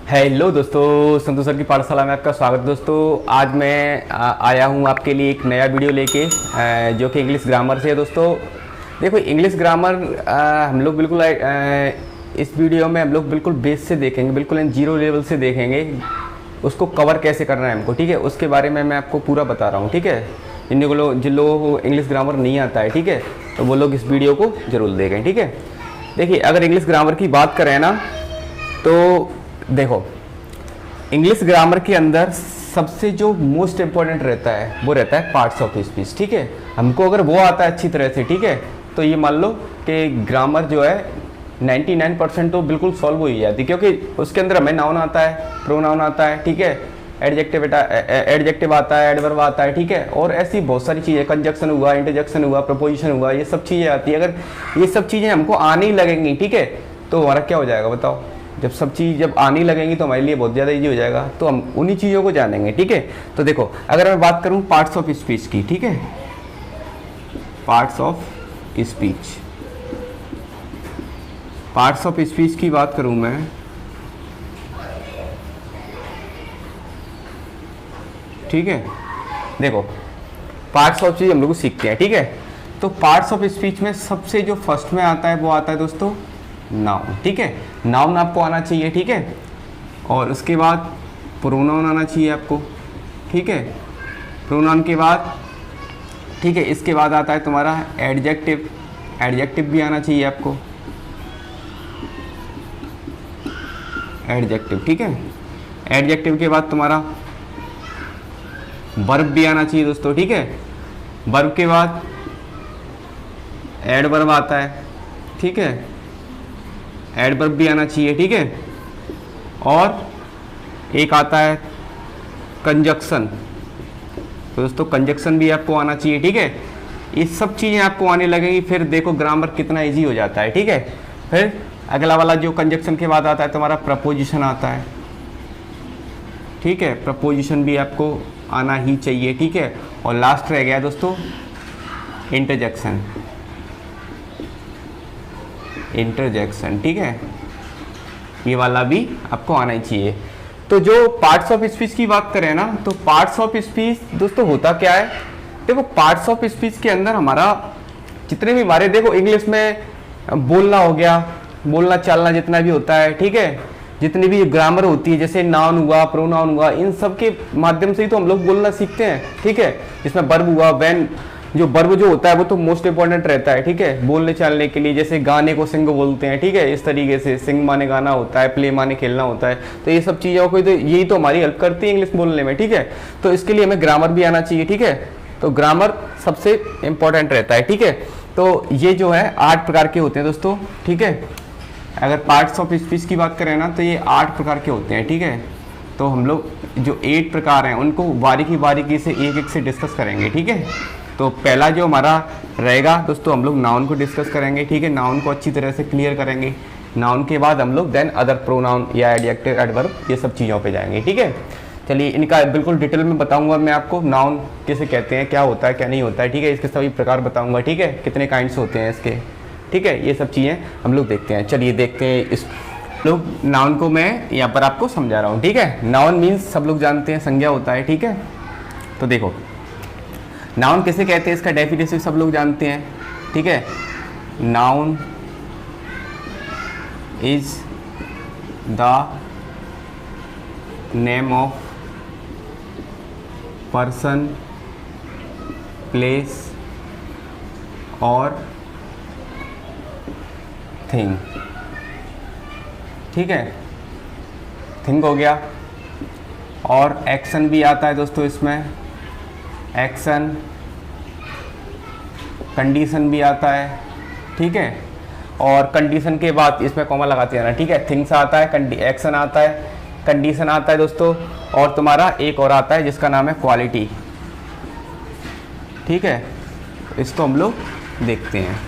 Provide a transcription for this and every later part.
Hello दोस्तों, संतोष sir की पाठशाला में आपका स्वागत। दोस्तों आज मैं आया हूँ आपके लिए एक नया वीडियो लेके जो कि इंग्लिश ग्रामर से है। दोस्तों देखो, इंग्लिश ग्रामर हम लोग बिल्कुल इस वीडियो में हम लोग बिल्कुल बेस से देखेंगे, बिल्कुल जीरो लेवल से देखेंगे। उसको कवर कैसे करना है हमको, ठीक है, उसके बारे में मैं आपको पूरा बता रहा हूँ। ठीक है, जिन लोगों को इंग्लिश ग्रामर नहीं आता है, ठीक है, तो वो लोग इस वीडियो को ज़रूर देखें। ठीक है, देखिए अगर इंग्लिश ग्रामर की बात करें ना, तो देखो इंग्लिश ग्रामर के अंदर सबसे जो मोस्ट इम्पोर्टेंट रहता है वो रहता है पार्ट्स ऑफ स्पीच। ठीक है, हमको अगर वो आता है अच्छी तरह से, ठीक है, तो ये मान लो कि ग्रामर जो है 99% तो बिल्कुल सॉल्व हो ही जाती है, क्योंकि उसके अंदर हमें नाउन आता है, प्रोनाउन आता है, ठीक है, एडजेक्टिव आता है, एडवर्ब आता है, ठीक है, और ऐसी बहुत सारी चीज़ें, कंजक्शन हुआ, इंटरजेक्शन हुआ, प्रपोजिशन हुआ, ये सब चीज़ें आती है। अगर ये सब चीज़ें हमको आने ही लगेंगी, ठीक है, तो हमारा क्या हो जाएगा बताओ। जब सब चीज़ जब आने लगेंगी तो हमारे लिए बहुत ज़्यादा इजी हो जाएगा। तो हम उन्हीं चीज़ों को जानेंगे। ठीक है, तो देखो अगर मैं बात करूँ पार्ट्स ऑफ स्पीच की, ठीक है, parts of speech, parts of speech की बात करूँ मैं, ठीक है, देखो पार्ट्स ऑफ स्पीच हम लोग सीखते हैं। ठीक है, तो पार्ट्स ऑफ स्पीच में सबसे जो फर्स्ट में आता है वो आता है दोस्तों नाउन। ठीक है, नाउन आपको आना चाहिए, ठीक है, और उसके बाद प्रोनाउन आना चाहिए आपको। ठीक है, प्रोनाउन के बाद, ठीक है, इसके बाद आता है तुम्हारा एडजेक्टिव, एडजेक्टिव भी आना चाहिए आपको, एडजेक्टिव। ठीक है, एडजेक्टिव के बाद तुम्हारा वर्ब भी आना चाहिए दोस्तों। ठीक है, वर्ब के बाद एडवर्ब आता है, ठीक है, एडवर्ब भी आना चाहिए। ठीक है, और एक आता है कंजक्शन, तो दोस्तों कंजक्शन भी आपको आना चाहिए। ठीक है, ये सब चीज़ें आपको आने लगेंगी, फिर देखो ग्रामर कितना इजी हो जाता है। ठीक है, फिर अगला वाला जो कंजक्शन के बाद आता है तुम्हारा प्रपोजिशन आता है। ठीक है, प्रपोजिशन भी आपको आना ही चाहिए। ठीक है, और लास्ट रह गया दोस्तों इंटरजेक्शन, इंटरजेक्शन। ठीक है, ये वाला भी आपको आना ही चाहिए। तो जो पार्ट्स ऑफ स्पीच की बात करें ना, तो पार्ट्स ऑफ स्पीच दोस्तों होता क्या है, देखो पार्ट्स ऑफ स्पीच के अंदर हमारा जितने भी हमारे, देखो इंग्लिश में बोलना हो गया, बोलना चालना जितना भी होता है, ठीक है, जितनी भी ग्रामर होती है, जैसे नाउन हुआ, प्रोनाउन हुआ, इन सब के माध्यम से ही तो हम लोग बोलना सीखते हैं। ठीक है, जिसमें वर्ब हुआ, व्हेन, जो वर्ब जो होता है वो तो मोस्ट इंपॉर्टेंट रहता है। ठीक है, बोलने चालने के लिए, जैसे गाने को सिंग बोलते हैं, ठीक है, इस तरीके से सिंग माने गाना होता है, प्ले माने खेलना होता है। तो ये सब चीज़ों को तो यही तो हमारी हेल्प करती है इंग्लिश बोलने में। ठीक है, तो इसके लिए हमें ग्रामर भी आना चाहिए। ठीक है, तो ग्रामर सबसे इंपॉर्टेंट रहता है। ठीक है, तो ये जो है 8 प्रकार के होते हैं दोस्तों। ठीक है, अगर पार्ट्स ऑफ स्पीच की बात करें ना, तो ये 8 प्रकार के होते हैं। ठीक है, तो हम लोग जो 8 प्रकार हैं उनको बारीकी बारीकी से एक एक से डिस्कस करेंगे। ठीक है, तो पहला जो हमारा रहेगा दोस्तों, हम लोग नाउन को डिस्कस करेंगे। ठीक है, नाउन को अच्छी तरह से क्लियर करेंगे। नाउन के बाद हम लोग देन अदर प्रोनाउन या एडजेक्टिव, एडवर्ब, ये सब चीज़ों पे जाएंगे। ठीक है, चलिए इनका बिल्कुल डिटेल में बताऊंगा मैं आपको, नाउन किसे कहते हैं, क्या होता है क्या नहीं होता है। ठीक है, इसके सभी प्रकार बताऊंगा। ठीक है, कितने काइंड्स होते हैं इसके, ठीक है, ये सब चीज़ें हम लोग देखते हैं। चलिए देखते हैं इस लोग नाउन को मैं यहाँ पर आपको समझा रहा हूँ। ठीक है, नाउन मीन्स सब लोग जानते हैं संज्ञा होता है। ठीक है, तो देखो नाउन किसे कहते हैं, इसका डेफिनेशन सब लोग जानते हैं। ठीक है, noun is the name of person, place और थिंग। ठीक है, थिंग हो गया, और एक्शन भी आता है दोस्तों इसमें, एक्शन, कंडीशन भी आता है। ठीक है, और कंडीशन के बाद इसमें कॉमा लगाते जाना। ठीक है, थिंग्स आता है, एक्शन आता है, कंडीशन आता है दोस्तों, और तुम्हारा एक और आता है जिसका नाम है क्वालिटी। ठीक है, इसको हम लोग देखते हैं।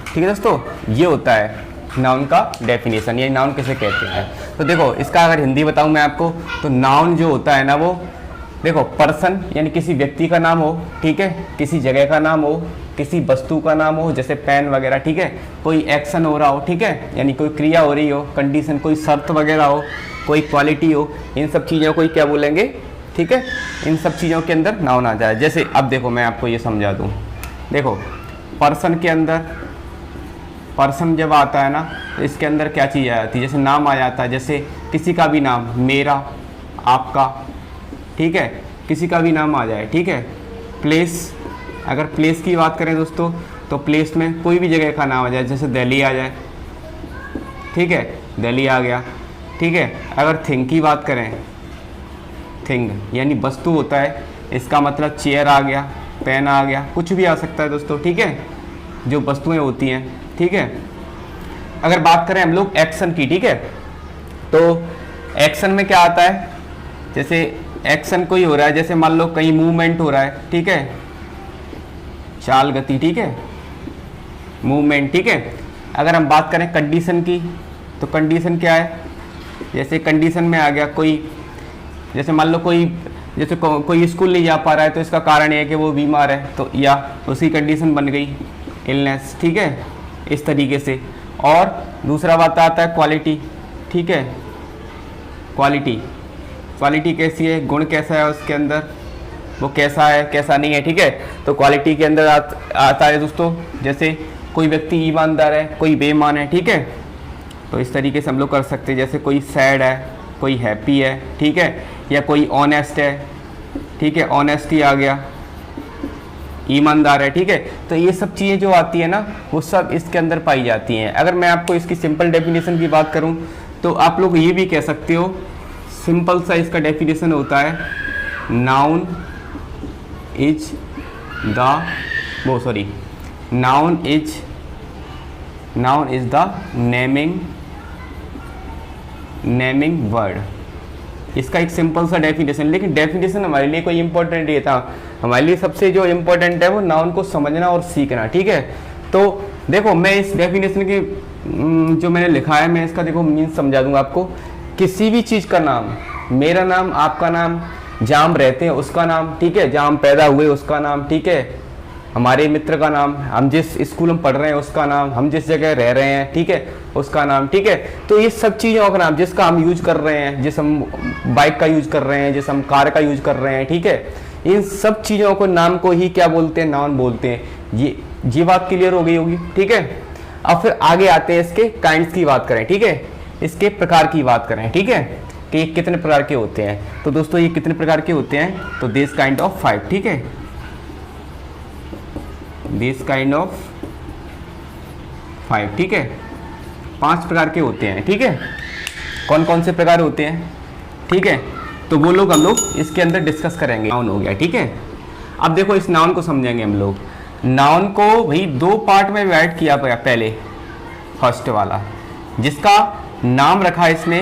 ठीक है दोस्तों, ये होता है नाउन का डेफिनेशन, ये नाउन किसे कहते हैं। तो देखो इसका अगर हिंदी बताऊं मैं आपको, तो नाउन जो होता है ना, वो देखो पर्सन यानी किसी व्यक्ति का नाम हो, ठीक है, किसी जगह का नाम हो, किसी वस्तु का नाम हो, जैसे पेन वगैरह, ठीक है, कोई एक्शन हो रहा हो, ठीक है, यानी कोई क्रिया हो रही हो, कंडीशन कोई शर्त वगैरह हो, कोई क्वालिटी हो, इन सब चीज़ों को ही क्या बोलेंगे, ठीक है, इन सब चीज़ों के अंदर नाउन आ जाए। जैसे अब देखो मैं आपको ये समझा दूँ, देखो पर्सन के अंदर, पर्सन जब आता है ना तो इसके अंदर क्या चीज़ आ जाती है, जैसे नाम आ जाता है, जैसे किसी का भी नाम, मेरा, आपका, ठीक है, किसी का भी नाम आ जाए, ठीक है। प्लेस, अगर प्लेस की बात करें दोस्तों तो प्लेस में कोई भी जगह का नाम आ जाए, जैसे दिल्ली आ जाए, ठीक है, दिल्ली आ गया, ठीक है। अगर थिंग की बात करें, थिंग यानी वस्तु होता है, इसका मतलब चेयर आ गया, पेन आ गया, कुछ भी आ सकता है दोस्तों, ठीक है, जो वस्तुएं होती हैं, ठीक है। अगर बात करें हम लोग एक्शन की, ठीक है, तो एक्शन में क्या आता है, जैसे एक्शन कोई हो रहा है, जैसे मान लो कहीं मूवमेंट हो रहा है, ठीक है, चाल, गति, ठीक है, मूवमेंट, ठीक है। अगर हम बात करें कंडीशन की, तो कंडीशन क्या है, जैसे कंडीशन में आ गया कोई, जैसे मान लो कोई, जैसे कोई स्कूल नहीं जा पा रहा है तो इसका कारण ये है कि वो बीमार है, तो या उसी कंडीशन बन गई इलनेस, ठीक है, इस तरीके से। और दूसरा बात आता है क्वालिटी, ठीक है, क्वालिटी, क्वालिटी कैसी है, गुण कैसा है उसके अंदर, वो कैसा है कैसा नहीं है, ठीक है। तो क्वालिटी के अंदर आता है दोस्तों, जैसे कोई व्यक्ति ईमानदार है, कोई बेईमान है, ठीक है, तो इस तरीके से हम लोग कर सकते हैं। जैसे कोई सैड है, कोई हैप्पी है, ठीक है, या कोई ऑनेस्ट है, ठीक है, ऑनेस्टी आ गया, ईमानदार है, ठीक है। तो ये सब चीज़ें जो आती है ना वो सब इसके अंदर पाई जाती हैं। अगर मैं आपको इसकी सिंपल डेफिनेशन की बात करूं तो आप लोग ये भी कह सकते हो, सिंपल सा इसका डेफिनेशन होता है, noun is the naming word. इसका एक सिंपल सा डेफिनेशन, लेकिन डेफिनेशन हमारे लिए कोई इंपॉर्टेंट ये था, हमारे लिए सबसे जो इम्पोर्टेंट है वो नाउन को समझना और सीखना, ठीक है। तो देखो मैं इस डेफिनेशन के जो मैंने लिखा है, मैं इसका देखो मीन्स समझा दूंगा आपको। किसी भी चीज़ का नाम, मेरा नाम, आपका नाम, जहाँ हम रहते हैं उसका नाम, ठीक है, जहाँ हम पैदा हुए उसका नाम, ठीक है, हमारे मित्र का नाम, हम जिस स्कूल में पढ़ रहे हैं उसका नाम, हम जिस जगह रह रहे हैं, ठीक है, उसका नाम, ठीक है। तो ये सब चीज़ों का नाम, जिसका हम यूज कर रहे हैं, जिस हम बाइक का यूज कर रहे हैं, जिस हम कार का यूज कर रहे हैं, ठीक है, इन सब चीज़ों को, नाम को ही क्या बोलते हैं, नाउन बोलते हैं। ये बात क्लियर हो गई होगी, ठीक है। अब फिर आगे आते हैं इसके काइंड्स की बात करें, ठीक है, इसके प्रकार की बात करें, ठीक है, कि ये कितने प्रकार के होते हैं। तो दोस्तों ये कितने प्रकार के होते हैं, तो दिस काइंड ऑफ 5, ठीक है, दिस काइंड ऑफ 5, ठीक है, 5 प्रकार के होते हैं, ठीक है। कौन कौन से प्रकार होते हैं, ठीक है, तो वो लोग हम लोग इसके अंदर डिस्कस करेंगे। नाउन हो गया, ठीक है। अब देखो इस नाउन को समझेंगे हम लोग। नाउन को भाई 2 पार्ट में डिवाइड किया गया, पहले फर्स्ट वाला जिसका नाम रखा इसने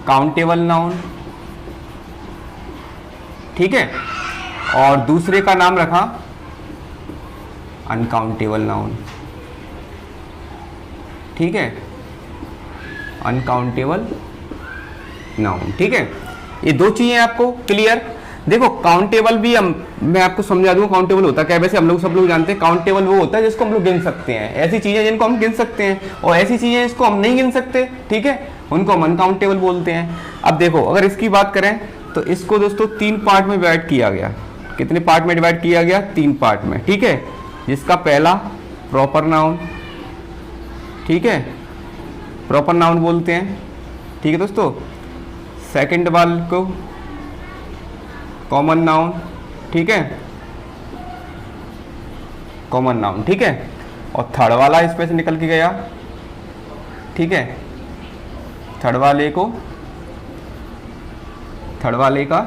काउंटेबल नाउन, ठीक है, और दूसरे का नाम रखा अनकाउंटेबल नाउन, ठीक है, अनकाउंटेबल नाउन, ठीक है। ये 2 चीजें आपको क्लियर। देखो काउंटेबल भी मैं आपको समझा दूंगा काउंटेबल होता क्या है। वैसे हम लोग सब लोग जानते हैं काउंटेबल वो होता है जिसको हम लोग गिन सकते हैं, ऐसी चीजें जिनको हम गिन सकते हैं, और ऐसी चीजें जिसको हम नहीं गिन सकते, ठीक है, उनको हम अनकाउंटेबल बोलते हैं। अब देखो अगर इसकी बात करें तो इसको दोस्तों 3 पार्ट में डिवाइड किया गया। कितने पार्ट में डिवाइड किया गया, 3 पार्ट में, ठीक है, जिसका पहला प्रॉपर नाउन, ठीक है, प्रॉपर नाउन बोलते हैं, ठीक है दोस्तों। सेकंड वाले को कॉमन नाउन, ठीक है, कॉमन नाउन, ठीक है, और थर्ड वाला इसमें से निकल के गया, ठीक है, थर्ड वाले का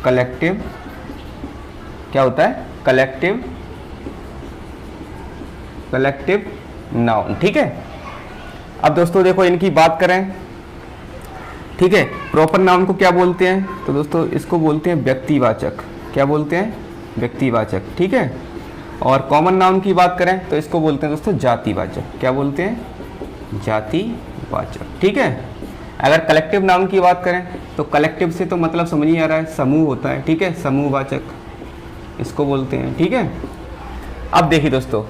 कलेक्टिव क्या होता है, कलेक्टिव नाउन, ठीक है। अब दोस्तों देखो इनकी बात करें, ठीक है, प्रॉपर नाउन को क्या बोलते हैं, तो दोस्तों इसको बोलते हैं व्यक्तिवाचक। क्या बोलते हैं, व्यक्तिवाचक, ठीक है। और कॉमन नाउन की बात करें तो इसको बोलते हैं दोस्तों जातिवाचक। क्या बोलते हैं, जातिवाचक, ठीक है। अगर कलेक्टिव नाउन की बात करें तो कलेक्टिव से तो मतलब समझ ही आ रहा है, समूह होता है, ठीक है, समूहवाचक इसको बोलते हैं, ठीक है। अब देखिए दोस्तों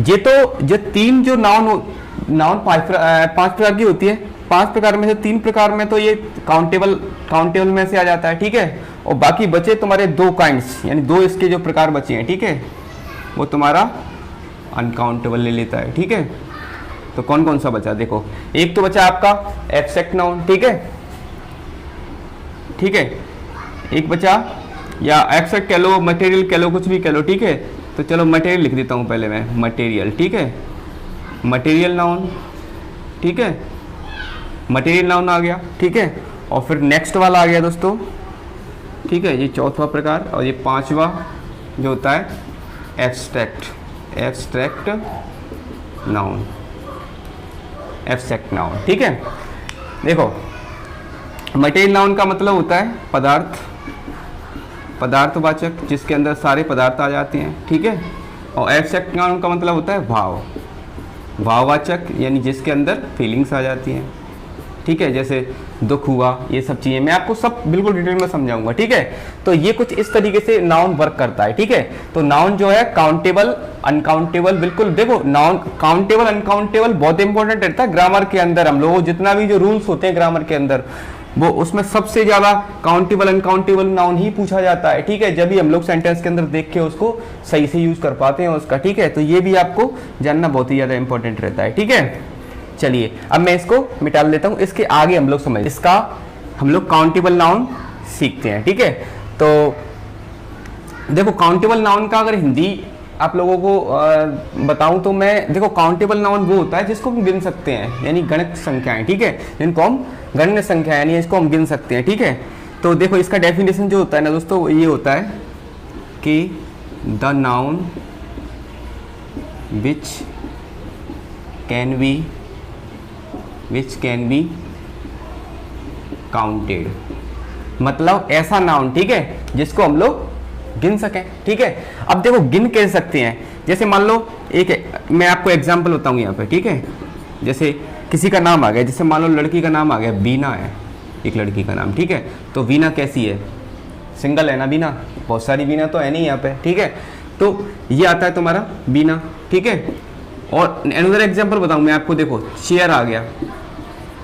ये 3 जो नाउन 5 प्रकार की होती है, 5 प्रकार में से 3 प्रकार में तो ये काउंटेबल में से आ जाता है, ठीक है। और बाकी बचे तुम्हारे 2 काइंड्स, यानी 2 इसके जो प्रकार बचे हैं, ठीक है, वो तुम्हारा अनकाउंटेबल ले लेता है, ठीक है। तो कौन कौन सा बचा, देखो एक तो बचा आपका एब्स्ट्रैक्ट नाउन, ठीक है, ठीक है, एक बचा, या एब्स्ट्रैक्ट कह लो, मटेरियल कह लो, कुछ भी कह लो, ठीक है। तो चलो मटेरियल लिख देता हूँ पहले मैं, मटेरियल, ठीक है, मटेरियल नाउन, ठीक है, मटेरियल नाउन आ गया, ठीक है। और फिर नेक्स्ट वाला आ गया दोस्तों, ठीक है, ये चौथा प्रकार। और ये 5वां जो होता है एब्स्ट्रैक्ट नाउन, एब्स्ट्रैक्ट नाउन, ठीक है। देखो मटेरियल नाउन का मतलब होता है पदार्थवाचक, जिसके अंदर सारे पदार्थ आ जाते हैं, ठीक है। और एब्स्ट्रैक्ट नाउन का मतलब होता है भाववाचक, यानी जिसके अंदर फीलिंग्स आ जाती हैं, ठीक है, जैसे दुख हुआ, ये सब चीज़ें मैं आपको सब बिल्कुल डिटेल में समझाऊंगा, ठीक है। तो ये कुछ इस तरीके से नाउन वर्क करता है, ठीक है। तो नाउन जो है काउंटेबल, अनकाउंटेबल, बिल्कुल देखो नाउन काउंटेबल अनकाउंटेबल बहुत इंपॉर्टेंट रहता है ग्रामर के अंदर। हम लोग जितना भी जो रूल्स होते हैं ग्रामर के अंदर, वो उसमें सबसे ज्यादा काउंटेबल अनकाउंटेबल नाउन ही पूछा जाता है, ठीक है। जब भी हम लोग सेंटेंस के अंदर देख के उसको सही से यूज कर पाते हैं उसका, ठीक है। तो ये भी आपको जानना बहुत ही ज्यादा इंपॉर्टेंट रहता है, ठीक है। चलिए अब मैं इसको मिटा देता हूं, इसके आगे हम लोग समझ, इसका हम लोग काउंटेबल नाउन सीखते हैं, ठीक है। तो देखो काउंटेबल नाउन का अगर हिंदी आप लोगों को बताऊं तो मैं, देखो काउंटेबल नाउन वो होता है जिसको हम गिन सकते हैं, यानी गणक संख्याएं, ठीक है, जिनको हम गणन संख्या यानी इसको हम गिन सकते हैं, ठीक है। तो देखो इसका डेफिनेशन जो होता है ना दोस्तों, ये होता है कि the noun which can be counted, मतलब ऐसा नाउन, ठीक है, जिसको हम लोग गिन सकें, ठीक है। अब देखो गिन कह सकते हैं, जैसे मान लो मैं आपको एग्जांपल बताऊं यहाँ पे, ठीक है। जैसे किसी का नाम आ गया, जैसे मान लो लड़की का नाम आ गया बीना है, एक लड़की का नाम, ठीक है। तो बीना कैसी है, सिंगल है ना बीना, बहुत सारी बीना तो है नहीं यहाँ पे, ठीक है। तो ये आता है तुम्हारा बीना, ठीक है। और अनदर एग्जांपल बताऊं मैं आपको, देखो चेयर आ गया,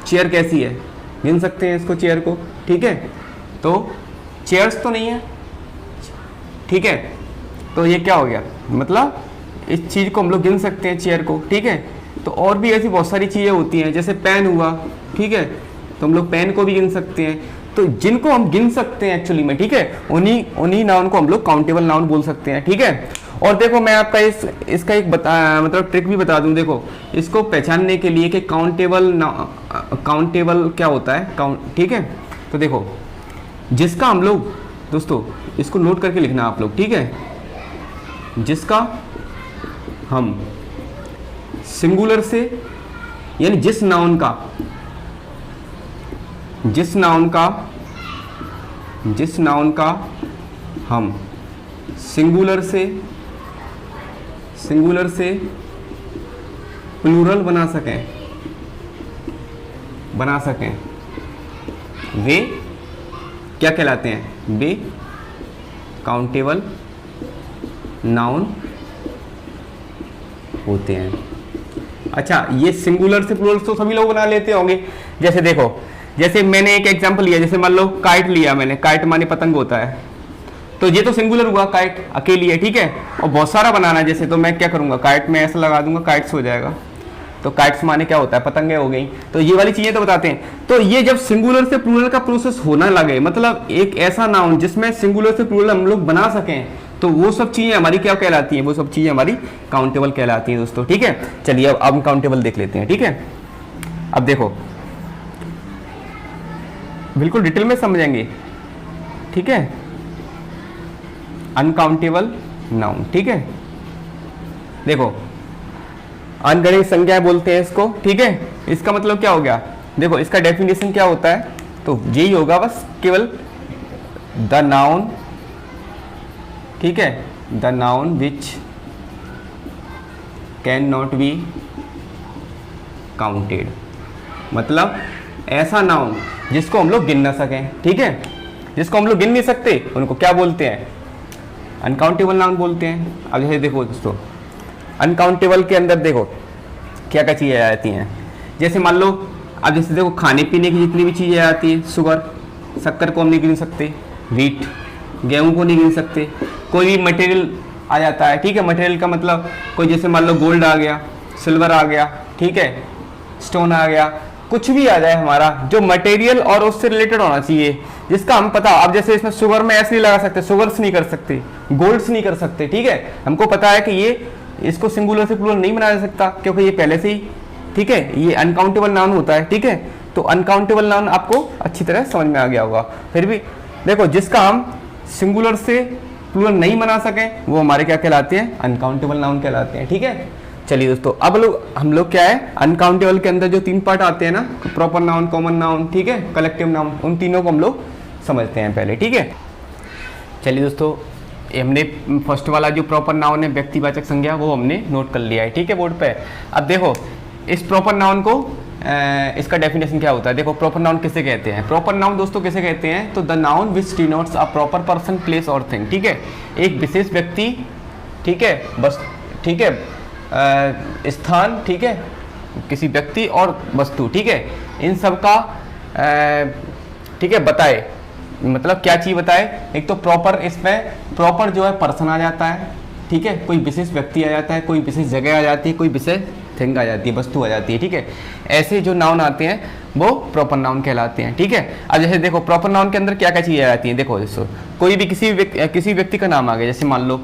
चेयर कैसी है, गिन सकते हैं इसको, चेयर को, ठीक है। तो चेयर्स तो नहीं है, ठीक है। तो ये क्या हो गया, मतलब इस चीज को हम लोग गिन सकते हैं, चेयर को, ठीक है। तो और भी ऐसी बहुत सारी चीजें होती हैं, जैसे पेन हुआ, ठीक है, तो हम लोग पेन को भी गिन सकते हैं। तो जिनको हम गिन सकते हैं एक्चुअली में, ठीक है, उन्हीं नाउन को हम लोग काउंटेबल नाउन बोल सकते हैं, ठीक है। और देखो मैं आपका इसका एक मतलब ट्रिक भी बता दूं, देखो इसको पहचानने के लिए कि काउंटेबल क्या होता है, ठीक है। तो देखो जिसका हम लोग, दोस्तों इसको नोट करके लिखना आप लोग, ठीक है, जिसका हम सिंगुलर से, यानी जिस नाउन का हम सिंगुलर से प्लूरल बना सकें, वे क्या कहलाते हैं, वे काउंटेबल नाउन होते हैं। अच्छा, ये सिंगुलर से प्लूरल तो सभी लोग बना लेते होंगे। जैसे देखो, जैसे मैंने एक एग्जांपल लिया, जैसे मान लो काइट लिया मैंने, काइट माने पतंग होता है, तो ये तो सिंगुलर हुआ, काइट अकेली है, ठीक है। और बहुत सारा बनाना है जैसे, तो मैं क्या करूंगा, काइट में ऐसा लगा दूंगा, काइट्स हो जाएगा। तो काइट्स माने क्या होता है, पतंगे हो गई। तो ये वाली चीजें तो बताते हैं। तो ये जब सिंगुलर से प्लूरल का प्रोसेस होना लगे, मतलब एक ऐसा नाउन जिसमें सिंगुलर से प्लूरल हम लोग बना सकें, तो वो सब चीजें हमारी क्या कहलाती हैं, वो सब चीजें हमारी काउंटेबल कहलाती हैं दोस्तों, ठीक है। चलिए अब हम काउंटेबल देख लेते हैं, ठीक है। अब देखो बिल्कुल डिटेल में समझेंगे, ठीक है। अनकाउंटेबल नाउन, ठीक है। देखो अनगणित संख्या बोलते हैं इसको, ठीक है। इसका मतलब क्या हो गया, देखो इसका डेफिनेशन क्या होता है, तो यही होगा बस, केवल द नाउन, ठीक है, the noun which can not be counted, मतलब ऐसा नाउन जिसको हम लोग गिन ना सकें, ठीक है। जिसको हम लोग गिन नहीं सकते उनको क्या बोलते हैं, अनकाउंटेबल नाउन बोलते हैं। अब जैसे देखो दोस्तों, अनकाउंटेबल के अंदर देखो क्या क्या चीजें आ जाती हैं। जैसे मान लो अब जैसे देखो खाने पीने की जितनी भी चीज़ें आती हैं, शुगर, शक्कर को हम नहीं गिन सकते, वीट, गेहूं को नहीं गिन सकते, कोई भी मटेरियल आ जाता है, ठीक है। मटेरियल का मतलब कोई जैसे मान लो गोल्ड आ गया, सिल्वर आ गया, ठीक है, स्टोन आ गया, कुछ भी आ जाए हमारा जो मटेरियल और उससे रिलेटेड होना चाहिए, जिसका हम पता। अब जैसे इसमें शुगर में ऐसे नहीं लगा सकते, शुगर्स नहीं कर सकते, गोल्ड्स नहीं कर सकते, ठीक है। हमको पता है कि ये इसको सिंगुलर से प्लूरल नहीं बनाया जा सकता क्योंकि ये पहले से ही, ठीक है, ये अनकाउंटेबल नाउन होता है, ठीक है। तो अनकाउंटेबल नाउन आपको अच्छी तरह समझ में आ गया होगा। फिर भी देखो जिसका हम सिंगुलर से प्लूरल नहीं बना सके वो हमारे क्या कहलाते हैं, अनकाउंटेबल नाउन कहलाते हैं, ठीक है। चलिए दोस्तों, अब हम लोग क्या है, अनकाउंटेबल के अंदर जो 3 पार्ट आते हैं ना, प्रॉपर नाउन, कॉमन नाउन, ठीक है, कलेक्टिव नाउन, उन तीनों को हम लोग समझते हैं पहले, ठीक है। चलिए दोस्तों, हमने फर्स्ट वाला जो प्रॉपर नाउन है, व्यक्तिवाचक संज्ञा, वो हमने नोट कर लिया है, ठीक है, बोर्ड पे। अब देखो इस प्रॉपर नाउन को इसका डेफिनेशन क्या होता है। देखो प्रॉपर नाउन किसे कहते हैं, प्रॉपर नाउन दोस्तों किसे कहते हैं, तो the noun which denotes a proper person, place और थिंग, ठीक है, एक विशेष व्यक्ति, ठीक है, बस, ठीक है, स्थान, ठीक है, किसी व्यक्ति और वस्तु, ठीक है, इन सब का ठीक है बताए, मतलब क्या चीज़ बताए। एक तो प्रॉपर, इसमें प्रॉपर जो है पर्सन आ जाता है, ठीक है, कोई विशेष व्यक्ति आ जाता है, कोई विशेष जगह आ जाती है, कोई विशेष थिंग आ जाती है, वस्तु आ जाती है, ठीक है। ऐसे जो नाउन आते हैं वो प्रॉपर नाउन कहलाते हैं, ठीक है। अब जैसे देखो प्रॉपर नाउन के अंदर क्या क्या चीज़ें आ जाती हैं। देखो जैसे कोई भी किसी व्यक्ति का नाम आ गया, जैसे मान लो,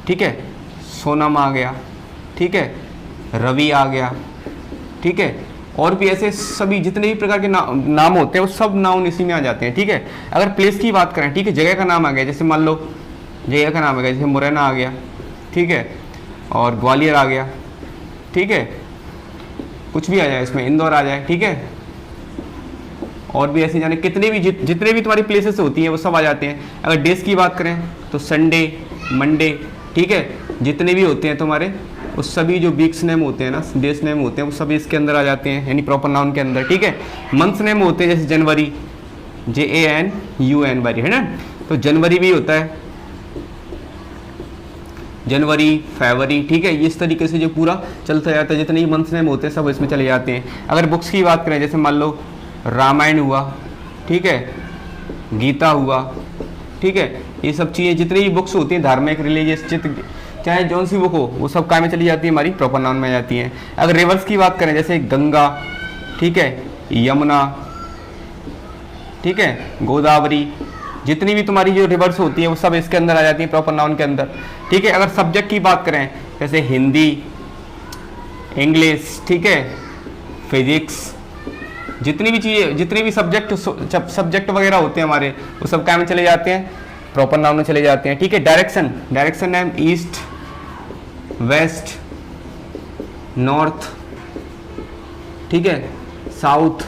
ठीक है, सोनम आ गया, ठीक है, रवि आ गया, ठीक है, और भी ऐसे सभी जितने भी प्रकार के नाम होते हैं वो सब नाउन इसी में आ जाते हैं, ठीक है। अगर प्लेस की बात करें, ठीक है, जगह का नाम आ गया, जैसे मान लो जगह का नाम आ गया, जैसे मुरैना आ गया, ठीक है, और ग्वालियर आ गया, ठीक है, कुछ भी आ जाए इसमें, इंदौर आ जाए, ठीक है, और भी ऐसे जाने कितने भी जितने भी तुम्हारी प्लेसेस होती हैं वो सब आ जाते हैं। अगर डेज की बात करें तो संडे, मंडे, ठीक है, जितने भी होते हैं तुम्हारे उस सभी जो वीक्स नेम होते हैं ना, डेज नेम होते हैं, वो सभी इसके अंदर आ जाते हैं, यानी प्रॉपर नाउन के अंदर, ठीक है। मंथ्स नेम होते हैं, जैसे जनवरी, JANUNY, है ना, तो जनवरी भी होता है, जनवरी, फरवरी, ठीक है, इस तरीके से जो पूरा चलता जाता है, जितने भी मंथ्स नेम होते हैं सब इसमें चले जाते हैं। अगर बुक्स की बात करें, जैसे मान लो रामायण हुआ, ठीक है, गीता हुआ, ठीक है, ये सब चीज़ें जितनी भी बुक्स होती हैं धार्मिक, रिलीजियस, चाहे जौन सी बुक हो, वो सब काय में चली जाती है, हमारी प्रॉपर नाउन में आ जाती हैं। अगर रिवर्स की बात करें, जैसे गंगा, ठीक है, यमुना, ठीक है, गोदावरी, जितनी भी तुम्हारी जो रिवर्स होती है वो सब इसके अंदर आ जाती है, प्रॉपर नाउन के अंदर, ठीक है। अगर सब्जेक्ट की बात करें, जैसे हिंदी, इंग्लिश, ठीक है, फिजिक्स, जितनी भी चीज़ें, जितने भी सब्जेक्ट वगैरह होते हैं हमारे, वो सब काय में चले जाते हैं, प्रॉपर नाउन में चले जाते हैं, ठीक है। Direction name, east, west, north, ठीक है, साउथ,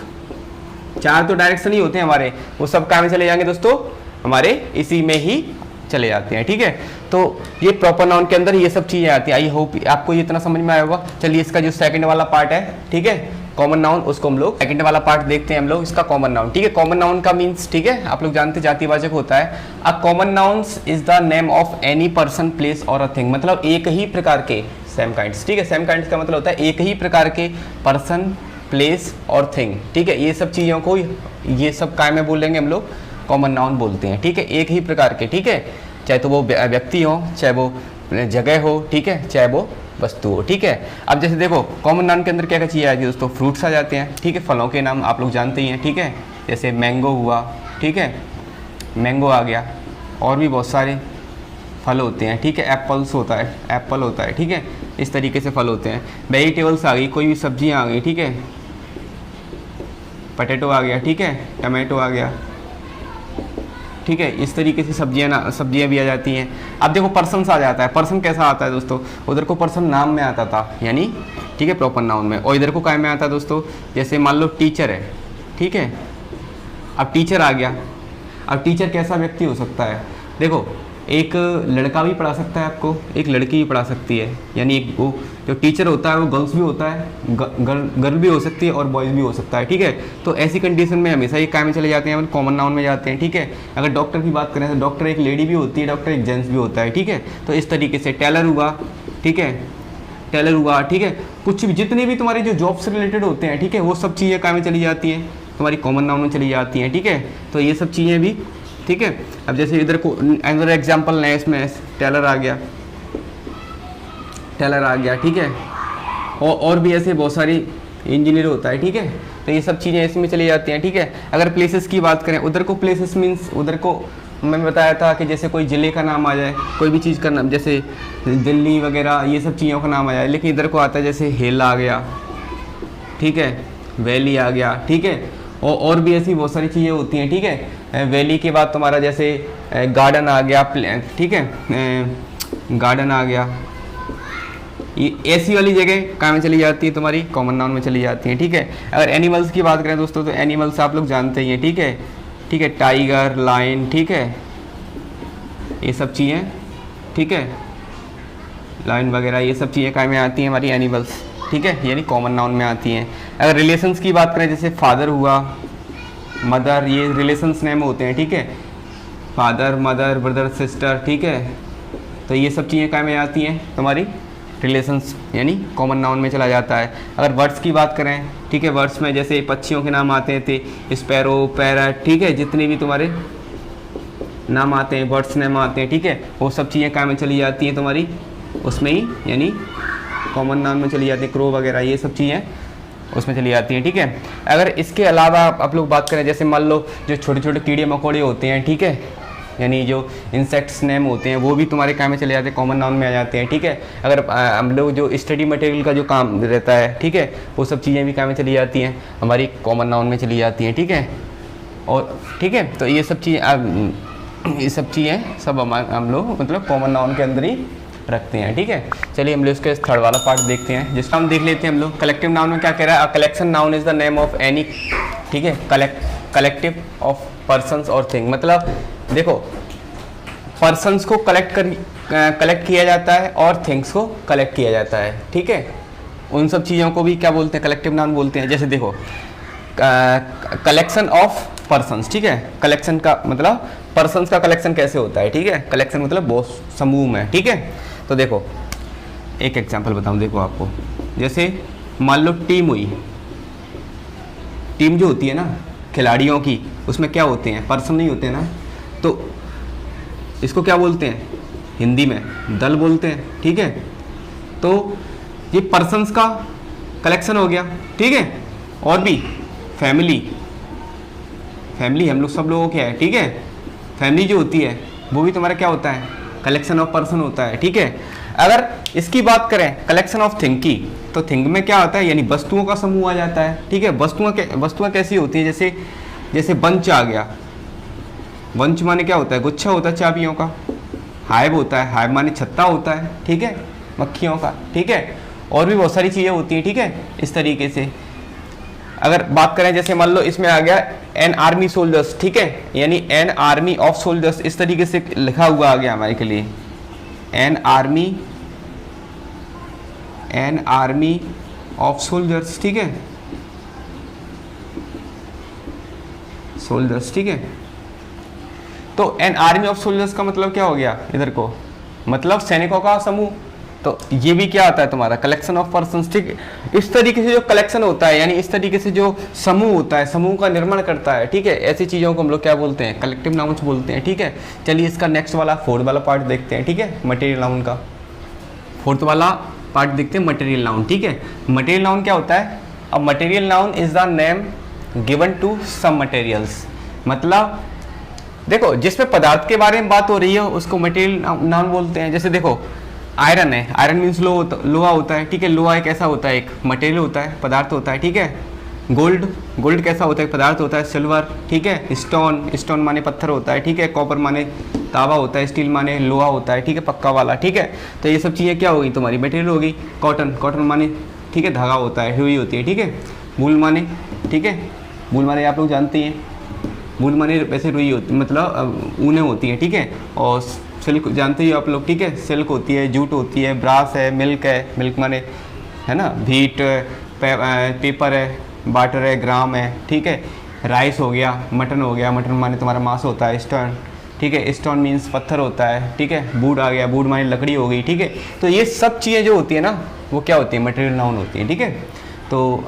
4 तो डायरेक्शन ही होते हैं हमारे, वो सब काय में चले जाएंगे दोस्तों, हमारे इसी में ही चले जाते हैं, ठीक है। तो ये प्रॉपर नाउन के अंदर ये सब चीज़ें आती हैं। आई होप आपको ये इतना समझ में आया होगा। चलिए इसका जो सेकंड वाला पार्ट है, ठीक है, कॉमन नाउन, उसको हम लोग सेकंड वाला पार्ट देखते हैं हम लोग, इसका कॉमन नाउन, ठीक है। कॉमन नाउन का मीन्स, ठीक है, आप लोग जानते जातिवाचक होता है। A common nouns is the name of any person, place और अ थिंग, मतलब एक ही प्रकार के, सेम काइंड्स, ठीक है, सेम काइंड्स का मतलब होता है एक ही प्रकार के पर्सन, प्लेस और थिंग, ठीक है, ये सब चीज़ों को, ये सब काय में बोलेंगे हम लोग, कॉमन नाउन बोलते हैं, ठीक है, एक ही प्रकार के, ठीक है, चाहे तो वो व्यक्ति हो, चाहे वो जगह हो, ठीक है, चाहे वो वस्तु हो, ठीक है। अब जैसे देखो कॉमन नाउन के अंदर क्या क्या चीज़ें आती है दोस्तों, फ्रूट्स आ जाते हैं, ठीक है, फलों के नाम आप लोग जानते ही हैं, ठीक है, जैसे मैंगो हुआ, ठीक है, मैंगो आ गया, और भी बहुत सारे फल होते हैं, ठीक है, एप्पल्स होता है, एप्पल होता है, ठीक है, इस तरीके से फल होते हैं। वेजिटेबल्स आ गई, कोई भी सब्जियाँ आ गई, ठीक है, पटेटो आ गया, ठीक है, टमाटो आ गया, ठीक है, इस तरीके से सब्जियां भी आ जाती हैं। अब देखो पर्सन्स आ जाता है, पर्सन कैसा आता है दोस्तों, उधर को पर्सन नाम में आता था, यानी ठीक है प्रॉपर नाउन में, और इधर को काय में आता है दोस्तों, जैसे मान लो टीचर है, ठीक है, अब टीचर आ गया। अब टीचर कैसा व्यक्ति हो सकता है, देखो एक लड़का भी पढ़ा सकता है आपको, एक लड़की भी पढ़ा सकती है, यानी एक वो जो टीचर होता है वो गर्ल्स भी होता है, गर्ल भी हो सकती है और बॉयज़ भी हो सकता है, ठीक है। तो ऐसी कंडीशन में हमेशा ये काय में चले जाते हैं, कॉमन नाउन में जाते हैं, ठीक है। अगर डॉक्टर की बात करें तो डॉक्टर एक लेडी भी होती है, डॉक्टर एक जेंट्स भी होता है, ठीक है। तो इस तरीके से टेलर हुआ, ठीक है, टेलर हुआ, ठीक है, कुछ भी जितने भी तुम्हारी जो जॉब से रिलेटेड होते हैं, ठीक है, वो सब चीज़ें काम में चली जाती हैं, तुम्हारी कॉमन नाउन में चली जाती हैं, ठीक है। तो ये सब चीज़ें भी, ठीक है। अब जैसे इधर को अनदर एग्जाम्पल है, इसमें टेलर आ गया, टेलर आ गया, ठीक है, और भी ऐसे बहुत सारी इंजीनियर होता है, ठीक है। तो ये सब चीज़ें इसमें चली जाती हैं, ठीक है। अगर प्लेसेस की बात करें, उधर को प्लेसेस मीन्स उधर को मैंने बताया था कि जैसे कोई ज़िले का नाम आ जाए, कोई भी चीज़ का नाम, जैसे दिल्ली वगैरह ये सब चीज़ों का नाम आ जाए, लेकिन इधर को आता है जैसे हिल आ गया, ठीक है, वैली आ गया, ठीक है, और भी ऐसी बहुत सारी चीज़ें होती हैं, ठीक है। वैली के बाद तुम्हारा जैसे गार्डन आ गया, ठीक है, गार्डन आ गया, ये ऐसी वाली जगह कहाँ में चली जाती है, तुम्हारी कॉमन नाउन में चली जाती हैं, ठीक है। अगर एनिमल्स की बात करें दोस्तों, तो एनिमल्स आप लोग जानते ही हैं, ठीक है, ठीक है, टाइगर, लायन, ठीक है, ये सब चीज़ें, ठीक है, लायन वगैरह ये सब चीज़ें कहाँ में आती हैं, हमारी एनिमल्स, ठीक है, यानी कॉमन नाउन में आती हैं। अगर रिलेशंस की बात करें, जैसे फादर हुआ, मदर, ये रिलेशंस नेम होते हैं, ठीक है, फादर, मदर, ब्रदर, सिस्टर, ठीक है। तो ये सब चीज़ें कहाँ में आती हैं, तुम्हारी रिलेशंस यानी कॉमन नाउन में चला जाता है। अगर वर्ड्स की बात करें, ठीक है, वर्ड्स में जैसे पक्षियों के नाम आते थे, स्पैरो, पैरट, ठीक है, जितने भी तुम्हारे नाम आते हैं, बर्ड्स नेम आते हैं, ठीक है, वो सब चीज़ें कहाँ में चली जाती हैं, तुम्हारी उसमें ही, यानी कॉमन नाउन में चली जाती है। क्रो वगैरह ये सब चीज़ें उसमें चली जाती हैं, ठीक है। अगर इसके अलावा आप लोग बात करें, जैसे मान लो जो छोटे छोटे कीड़े मकोड़े होते हैं, ठीक है, यानी जो इंसेक्ट्स नेम होते हैं, वो भी तुम्हारे काम में चले जाते हैं, कॉमन नाउन में आ जाते हैं, ठीक है। अगर हम लोग जो स्टडी मटेरियल का जो काम रहता है, ठीक है, वो सब चीज़ें भी काम में चली जाती हैं, हमारी कॉमन नाउन में चली जाती हैं, ठीक है। और ठीक है, तो ये सब चीज़ें सब हम लोग मतलब कॉमन नाउन के अंदर ही रखते हैं, ठीक है। चलिए हम लोग इसके थर्ड वाला पार्ट देखते हैं, जिसका हम देख लेते हैं हम लोग। कलेक्टिव नाउन में क्या कह रहा है, a collection noun is the name of any, ठीक है, कलेक्टिव ऑफ पर्सन्स और थिंग। मतलब देखो, पर्सन्स को कलेक्ट किया जाता है और थिंग्स को कलेक्ट किया जाता है, ठीक है। उन सब चीज़ों को भी क्या बोलते हैं, कलेक्टिव नाउन बोलते हैं। जैसे देखो, कलेक्शन ऑफ पर्सन्स, ठीक है, कलेक्शन का मतलब पर्सन्स का कलेक्शन कैसे होता है, ठीक है, कलेक्शन मतलब बहुत समूह में, ठीक है। तो देखो एक एग्जांपल बताऊं, देखो आपको, जैसे मान लो टीम हुई, टीम जो होती है ना खिलाड़ियों की, उसमें क्या होते हैं, पर्सन नहीं होते हैं ना, तो इसको क्या बोलते हैं, हिंदी में दल बोलते हैं, ठीक है। तो ये पर्सन्स का कलेक्शन हो गया, ठीक है। और भी फैमिली हम लोग सब लोगों के है, ठीक है, फैमिली जो होती है वो भी तुम्हारा क्या होता है, कलेक्शन ऑफ पर्सन होता है, ठीक है। अगर इसकी बात करें कलेक्शन ऑफ थिंग की, तो थिंग में क्या आता है, यानी वस्तुओं का समूह आ जाता है, ठीक है। वस्तुएं कैसी होती है, जैसे बंच आ गया, बंच माने क्या होता है, गुच्छा होता है चाबियों का। हाइव होता है, हाइव माने छत्ता होता है, ठीक है, मक्खियों का, ठीक है। और भी बहुत सारी चीज़ें होती हैं, ठीक है, इस तरीके से। अगर बात करें, जैसे मान लो इसमें आ गया एन आर्मी सोल्जर्स, ठीक है, यानी एन आर्मी ऑफ सोल्जर्स, इस तरीके से लिखा हुआ आ गया हमारे के लिए, एन आर्मी ऑफ सोल्जर्स, ठीक है, सोल्जर्स, ठीक है। तो एन आर्मी ऑफ सोल्जर्स का मतलब क्या हो गया, इधर को मतलब सैनिकों का समूह। तो ये भी क्या आता है तुम्हारा, कलेक्शन ऑफ पर्सन्स, ठीक है। इस तरीके से जो कलेक्शन होता है, यानी इस तरीके से जो समूह होता है, समूह का निर्माण करता है, ठीक है, ऐसी चीज़ों को हम लोग क्या बोलते हैं, कलेक्टिव नाउन्स बोलते हैं, ठीक है। चलिए इसका नेक्स्ट वाला फोर्थ वाला पार्ट देखते हैं, ठीक है, मटेरियल नाउन का फोर्थ वाला पार्ट देखते हैं, मटेरियल नाउन, ठीक है। मटेरियल नाउन क्या होता है, अब material noun is the name given to some materials. मतलब देखो, जिसमें पदार्थ के बारे में बात हो रही है उसको मटेरियल नाउन बोलते हैं। जैसे देखो आयरन है, आयरन मीन्स लोहा होता है, ठीक है, लोहा एक ऐसा होता है, एक मटेरियल होता है, पदार्थ होता है, ठीक है। गोल्ड कैसा होता है, पदार्थ होता है, सिल्वर, ठीक है। स्टोन माने पत्थर होता है, ठीक है। कॉपर माने तांबा होता है, स्टील माने लोहा होता है, ठीक है, पक्का वाला, ठीक है। तो ये सब चीज़ें क्या होगी, तुम्हारी मटेरियल होगी। कॉटन माने, ठीक है, धागा होता है, रुई होती है, ठीक है। वूल माने, ठीक है, वूल माने आप लोग जानते हैं, वूल माने वैसे रुई होती, मतलब ऊने होती है, ठीक है। और सिल्क जानते ही आप लोग, ठीक है, सिल्क होती है, जूट होती है, ब्रास है, मिल्क माने है ना, व्हीट, पेपर है, बाटर है, ग्राम है, ठीक है। राइस हो गया, मटन हो गया, मटन माने तुम्हारा मांस होता है, स्टर्न, ठीक है। स्टोन मीन्स पत्थर होता है, ठीक है। वुड आ गया, वुड माने लकड़ी हो गई, ठीक है। तो ये सब चीज़ें जो होती है ना वो क्या होती है, मटेरियल नाउन होती है, ठीक है। तो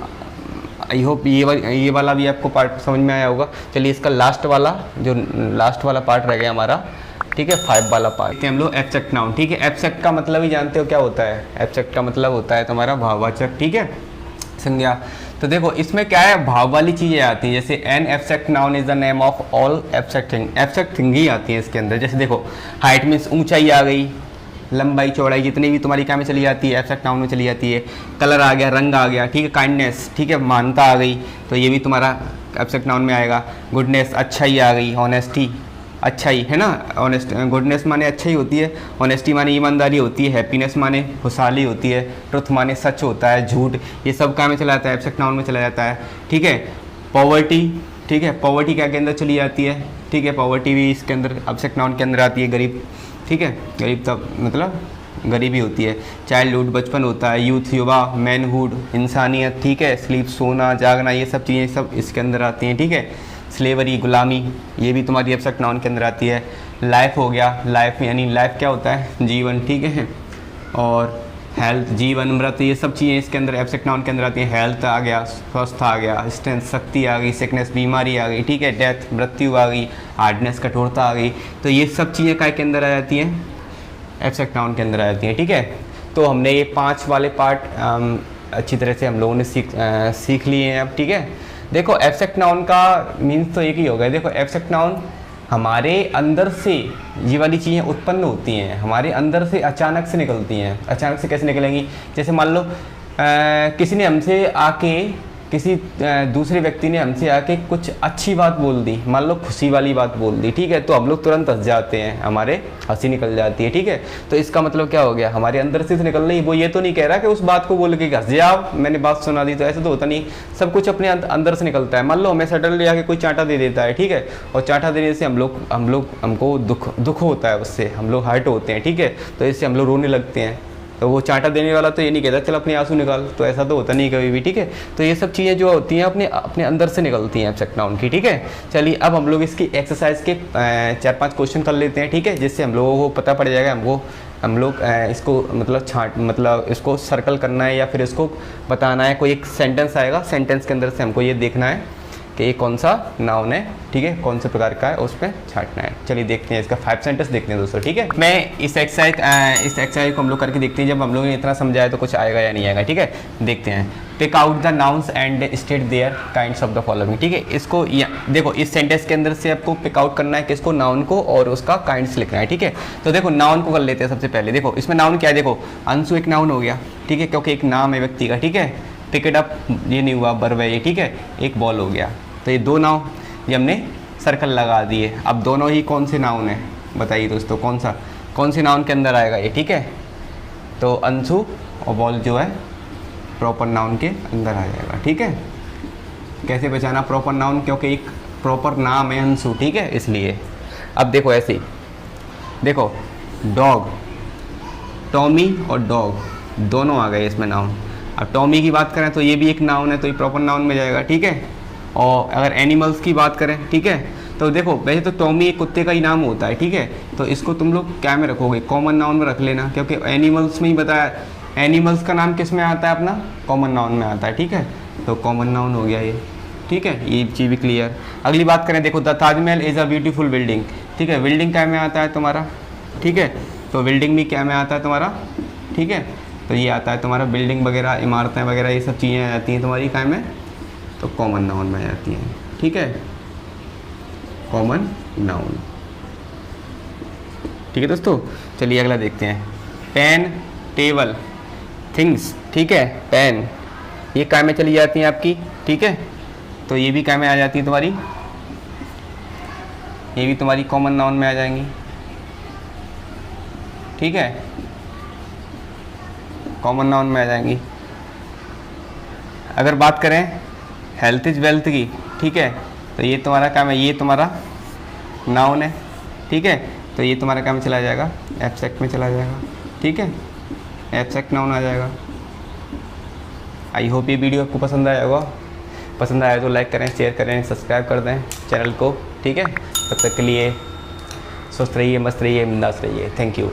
आई होप ये वाला भी आपको पार्ट समझ में आया होगा। चलिए इसका लास्ट वाला पार्ट रह गया हमारा, ठीक है, 5 वाला पार्ट हम लोग एब्स्ट्रैक्ट नाउन, ठीक है। एब्स्ट्रैक्ट का मतलब ही जानते हो क्या होता है, एब्स्ट्रैक्ट का मतलब होता है तुम्हारा भाववाचक, ठीक है, संज्ञा। तो देखो इसमें क्या है, भाव वाली चीज़ें आती हैं, जैसे an abstract noun is the name of all abstract thing he आती है इसके अंदर। जैसे देखो हाइट मीन्स ऊंचाई आ गई, लंबाई चौड़ाई जितनी भी तुम्हारी क्या में चली जाती है, एब्स्ट्रैक्ट नाउन में चली जाती है। कलर आ गया, रंग आ गया, ठीक है। काइंडनेस, ठीक है, मानता आ गई, तो ये भी तुम्हारा एब्स्ट्रैक्ट नाउन में आएगा। गुडनेस, अच्छाई आ गई, ऑनेस्टी, अच्छाई है ना, ऑनेस्ट, गुडनेस माने अच्छाई होती है, ऑनेस्टी माने ईमानदारी होती है, हैप्पीनेस माने खुशहाली होती है, ट्रुथ माने सच होता है, झूठ, ये सब काम में चला जाता है, एब्स्ट्रैक्ट नाउन में चला जाता है, ठीक है। पॉवर्टी, ठीक है, पॉवर्टी क्या के अंदर चली जाती है, ठीक है, पॉवर्टी भी इसके अंदर एब्स्ट्रैक्ट नाउन के अंदर आती है। गरीब, ठीक है, गरीब तब मतलब गरीबी होती है। चाइल्डहुड बचपन होता है, यूथ युवा, मैनहुड इंसानियत, ठीक है। स्लीप सोना जागना, ये सब चीज़ें सब इसके अंदर आती हैं, ठीक है। स्लेवरी गुलामी, ये भी तुम्हारी एब्स्ट्रैक्ट नाउन के अंदर आती है। लाइफ हो गया, लाइफ यानी लाइफ क्या होता है, जीवन, ठीक है। और हेल्थ, जीवन, मृत, ये सब चीज़ें इसके अंदर एब्स्ट्रैक्ट नाउन के अंदर आती हैं। हेल्थ आ गया, स्वस्थ आ गया, स्ट्रेंथ शक्ति आ गई, सिकनेस बीमारी आ गई, ठीक है। डेथ मृत्यु आ गई, हार्डनेस कठोरता आ गई। तो ये सब चीज़ें काय के अंदर आ जाती हैं, एब्स्ट्रैक्ट नाउन के अंदर आ जाती हैं, ठीक है। तो हमने ये 5 वाले पार्ट अच्छी तरह से हम लोगों ने सीख लिए हैं अब, ठीक है। देखो एब्स्ट्रैक्ट नाउन का मीन्स तो एक ही हो गया। देखो एब्स्ट्रैक्ट नाउन हमारे अंदर से ये वाली चीज़ें उत्पन्न होती हैं, हमारे अंदर से अचानक से निकलती हैं। अचानक से कैसे निकलेंगी, जैसे मान लो किसी ने हमसे आके, किसी दूसरे व्यक्ति ने हमसे आके कुछ अच्छी बात बोल दी, मान लो खुशी वाली बात बोल दी, ठीक है, तो हम लोग तुरंत हंस जाते हैं, हमारे हंसी निकल जाती है, ठीक है। तो इसका मतलब क्या हो गया, हमारे अंदर से निकल रही। वो ये तो नहीं कह रहा कि उस बात को बोल के हंस जाओ, मैंने बात सुना दी, तो ऐसा तो होता नहीं। सब कुछ अपने अंदर से निकलता है। मान लो हमें सडनली आके कोई चांटा दे देता है, ठीक है, और चांटा देने से हमको दुख होता है, उससे हम लोग हर्ट होते हैं, ठीक है। तो इससे हम लोग रोने लगते हैं। तो वो चांटा देने वाला तो ये नहीं कहता चल अपने आंसू निकाल, तो ऐसा तो होता नहीं कभी भी, ठीक है। तो ये सब चीज़ें जो होती हैं अपने अंदर से निकलती हैं एब्स्ट्रैक्ट नाउन की, ठीक है। चलिए अब हम लोग इसकी एक्सरसाइज के 4-5 क्वेश्चन कर लेते हैं, ठीक है, जिससे हम लोगों को पता पड़ जाएगा हम लोग इसको मतलब इसको सर्कल करना है या फिर इसको बताना है। कोई एक सेंटेंस आएगा, सेंटेंस के अंदर से हमको ये देखना है कि ये कौन सा नाउन है, ठीक है, कौन से प्रकार का है, उस पर छांटना है। चलिए देखते हैं, इसका 5 सेंटेंस देखते हैं दोस्तों, ठीक है। मैं इस एक्सरसाइज को हम लोग करके देखते हैं, जब हम लोग ने इतना समझाया तो कुछ आएगा या नहीं आएगा, ठीक है। देखते हैं। Pick out the nouns and state their kinds of the following, ठीक है। इसको देखो इस सेंटेंस के अंदर से आपको पिक आउट करना है किसको, नाउन को, और उसका काइंड्स लिखना है, ठीक है। तो देखो नाउन को कर लेते हैं सबसे पहले। देखो इसमें नाउन क्या है, देखो अंशु एक नाउन हो गया, ठीक है, क्योंकि एक नाम है व्यक्ति का, ठीक है। पिक इट अप ये नहीं हुआ, वर्ब है ये, ठीक है, एक बॉल हो गया। तो ये 2 नाउन ये हमने सर्कल लगा दिए। अब दोनों ही कौन से नाउन है बताइए दोस्तों, कौन से नाउन के अंदर आएगा ये, ठीक है। तो अंशु और बॉल जो है प्रॉपर नाउन के अंदर आ जाएगा, ठीक है। कैसे पहचाना प्रॉपर नाउन, क्योंकि एक प्रॉपर नाम है अंशु, ठीक है, इसलिए। अब देखो ऐसे ही, देखो डॉग, टॉमी और डॉग दोनों आ गए इसमें नाउन। अब टॉमी की बात करें तो ये भी एक नाउन है, तो ये प्रॉपर नाउन में जाएगा, ठीक है। और अगर एनिमल्स की बात करें, ठीक है, तो देखो वैसे तो टॉमी एक कुत्ते का ही नाम होता है, ठीक है। तो इसको तुम लोग क्या में रखोगे, कॉमन नाउन में रख लेना, क्योंकि एनिमल्स में ही बताया, एनिमल्स का नाम किस में आता है अपना, कॉमन नाउन में आता है, ठीक है। तो कॉमन नाउन हो गया ये, ठीक है, ये चीज़ भी क्लियर। अगली बात करें, देखो the Taj Mahal is a beautiful building, ठीक है। बिल्डिंग क्या में आता है तुम्हारा, ठीक है, तो बिल्डिंग भी क्या में आता है तुम्हारा, ठीक है। तो ये आता है तुम्हारा बिल्डिंग वगैरह, इमारतें वगैरह, ये सब चीज़ें आ जाती हैं तुम्हारी क्या में, तो कॉमन नाउन में आ जाती हैं, ठीक है, कॉमन नाउन, ठीक है दोस्तों। चलिए अगला देखते हैं। पेन, टेबल, थिंग्स, ठीक है, पेन ये काय में चली जाती हैं आपकी, ठीक है। तो ये भी काय में आ जाती है तुम्हारी, ये भी तुम्हारी कॉमन नाउन में आ जाएंगी, ठीक है, कॉमन नाउन में आ जाएंगी। अगर बात करें हेल्थ इज वेल्थ की, ठीक है, तो ये तुम्हारा काम है, ये तुम्हारा नाउन है, ठीक है। तो ये तुम्हारा काम चला जाएगा एब्स्ट्रैक्ट में चला जाएगा, ठीक है, एब्स्ट्रैक्ट नाउन आ जाएगा। आई होप ये वीडियो आपको पसंद आया होगा। पसंद आया तो लाइक करें, शेयर करें, सब्सक्राइब कर दें चैनल को, ठीक है। तब तक के लिए स्वस्थ रहिए, मस्त रहिए, बिंदास रहिए। Thank you.